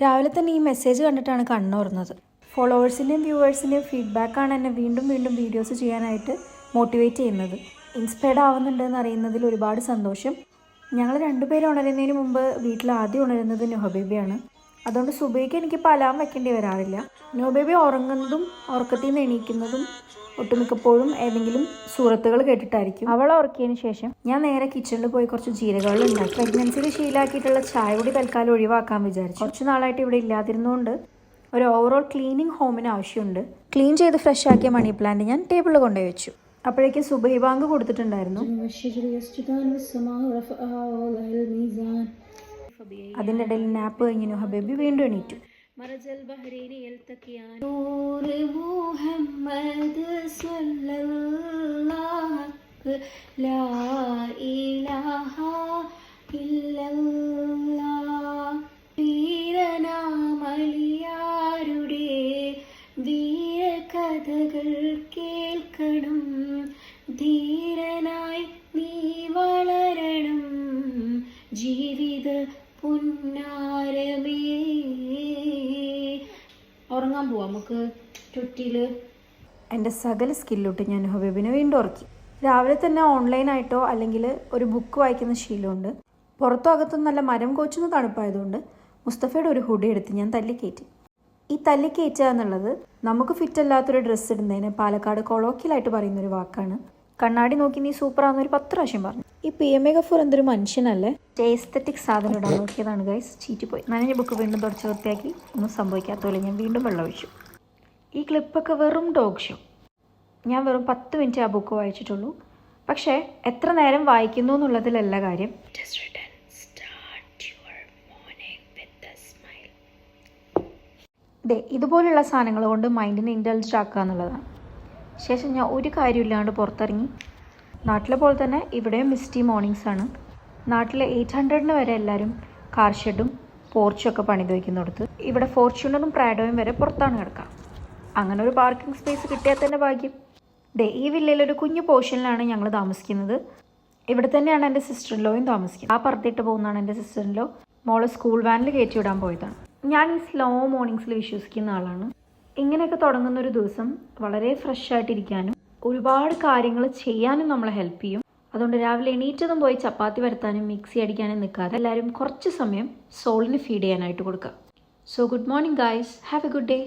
രാവിലെ തന്നെ ഈ മെസ്സേജ് കണ്ടിട്ടാണ് കണ്ണുറന്നത്. ഫോളോവേഴ്സിൻ്റെയും വ്യൂവേഴ്സിൻ്റെയും ഫീഡ്ബാക്കാണ് എന്നെ വീണ്ടും വീണ്ടും വീഡിയോസ് ചെയ്യാനായിട്ട് മോട്ടിവേറ്റ് ചെയ്യുന്നത്. ഇൻസ്പയർഡ് ആവുന്നുണ്ടെന്ന് അറിയുന്നതിൽ ഒരുപാട് സന്തോഷം. ഞങ്ങൾ രണ്ടുപേരും ഉണരുന്നതിന് മുമ്പ് വീട്ടിൽ ആദ്യം ഉണരുന്നത് നുഹബേബിയാണ്. അതുകൊണ്ട് സുബൈക്ക് എനിക്കിപ്പോൾ അലാം വെക്കേണ്ടി വരാറില്ല. നുഹബേബി ഉറങ്ങുന്നതും ഉറക്കത്തിൽ നിന്ന് എണീക്കുന്നതും ഒട്ടുമിക്കപ്പോഴും ഏതെങ്കിലും സൂറത്തുകൾ കേട്ടിട്ടായിരിക്കും. അവളെ ഉറക്കിയതിന് ശേഷം ഞാൻ നേരെ കിച്ചണിൽ പോയി കുറച്ച് ജീരകങ്ങൾ ഉണ്ടാക്കി. പ്രഗ്നൻസിയിൽ ശീലമാക്കിയിട്ടുള്ള ചായ കൂടി തൽക്കാലം ഒഴിവാക്കാൻ വിചാരിച്ചു. കുറച്ച് നാളായിട്ട് ഇവിടെ ഇല്ലാതിരുന്നുകൊണ്ട് ഒരു ഓവറോൾ ക്ലീനിങ് ഹോമിന് ആവശ്യമുണ്ട്. ക്ലീൻ ചെയ്ത് ഫ്രഷ് ആക്കിയ മണി പ്ലാന്റ് ഞാൻ ടേബിളിൽ കൊണ്ടുപോയി വെച്ചു. അപ്പോഴേക്കും സുബഹി ബാങ്ക് കൊടുത്തിട്ടുണ്ടായിരുന്നു. അതിൻ്റെ ഇടയിൽ നാപ്പ് കഴിഞ്ഞു നുഹബേബി വീണ്ടും എണീറ്റു. വീരകഥകൾ കേൾക്കണം, ധീരനായി നീ വളരണം, ജീവിത പുന്നാരമേ. ഉറങ്ങാൻ പോവാം നമുക്ക് ചുറ്റില്. എൻ്റെ സകല സ്കില്ലോട്ട് ഞാൻ നുഹബേബിനെ വീണ്ടും ഉറക്കി. രാവിലെ തന്നെ ഓൺലൈനായിട്ടോ അല്ലെങ്കിൽ ഒരു ബുക്ക് വായിക്കുന്ന ശീലമുണ്ട്. പുറത്തും അകത്തും നല്ല മരം കോച്ചുന്ന തണുപ്പായതുകൊണ്ട് മുസ്തഫയുടെ ഒരു ഹുഡി എടുത്ത് ഞാൻ തല്ലിക്കയറ്റി. ഈ തല്ലിക്കയറ്റുക എന്നുള്ളത് നമുക്ക് ഫിറ്റ് അല്ലാത്തൊരു ഡ്രസ്സ് ഇടുന്നതിന് പാലക്കാട് കൊളോക്കിയലായിട്ട് പറയുന്നൊരു വാക്കാണ്. കണ്ണാടി നോക്കി നീ സൂപ്പറാന്നൊരു 10 പ്രാവശ്യം പറഞ്ഞു. ഈ PMA ഗഫൂർ എന്തൊരു മനുഷ്യനല്ലേ. എസ്തെറ്റിക് സാധനം ഇടാൻ നോക്കിയതാണ് ഗൈസ്, ചീറ്റിപ്പോയി. നനഞ്ഞ ബുക്ക് വീണ്ടും തുടച്ച് വൃത്തിയാക്കി. ഒന്നും സംഭവിക്കാത്ത പോലെ ഞാൻ വീണ്ടും വെള്ളം ഒഴിച്ചു. ഈ ക്ലിപ്പൊക്കെ വെറും ഡോഗ് ഷോ. ഞാൻ വെറും 10 മിനിറ്റ് ആ ബുക്ക് വായിച്ചിട്ടുള്ളൂ. പക്ഷേ എത്ര നേരം വായിക്കുന്നു എന്നുള്ളതിലല്ല കാര്യം. ഇതുപോലുള്ള സാധനങ്ങൾ കൊണ്ട് മൈൻഡിനെ ഇൻ്റലിജൻ്റ് ആക്കുക എന്നുള്ളതാണ്. ശേഷം ഞാൻ ഒരു കാര്യമില്ലാണ്ട് പുറത്തിറങ്ങി. നാട്ടിലെ പോലെ തന്നെ ഇവിടെയും മിസ്റ്റി മോർണിംഗ്സ് ആണ്. നാട്ടിലെ 800 വരെ എല്ലാവരും കാർ ഷെഡും പോർച്ചും ഒക്കെ പണിത് വയ്ക്കുന്നിടത്ത് ഇവിടെ ഫോർച്യൂണറും പ്രാഡോയും വരെ പുറത്താണ് കിടക്കുക. അങ്ങനെ ഒരു പാർക്കിംഗ് സ്പേസ് കിട്ടിയാൽ തന്നെ ഭാഗ്യം. ഈ വില്ലയിലൊരു കുഞ്ഞു പോർഷനിലാണ് ഞങ്ങൾ താമസിക്കുന്നത്. ഇവിടെ തന്നെയാണ് എൻ്റെ സിസ്റ്റർ ഇൻ ലോയും താമസിക്കുന്നത്. ആ പറത്തിയിട്ട് പോകുന്നതാണ് എൻ്റെ സിസ്റ്റർ ഇൻ ലോ. മോളെ സ്കൂൾ വാനിൽ കയറ്റി വിടാൻ പോയതാണ്. ഞാൻ ഈ സ്ലോ മോർണിംഗ്സിൽ വിശ്വസിക്കുന്ന ആളാണ്. ഇങ്ങനെയൊക്കെ തുടങ്ങുന്നൊരു ദിവസം വളരെ ഫ്രഷ് ആയിട്ടിരിക്കാനും ഒരുപാട് കാര്യങ്ങൾ ചെയ്യാനും നമ്മളെ ഹെൽപ്പ് ചെയ്യും. അതുകൊണ്ട് രാവിലെ എണീറ്റതും പോയി ചപ്പാത്തി വരുത്താനും മിക്സി അടിക്കാനും നിൽക്കാതെ എല്ലാവരും കുറച്ച് സമയം സോളിന് ഫീഡ് ചെയ്യാനായിട്ട് കൊടുക്കുക. So good morning guys, have A good day.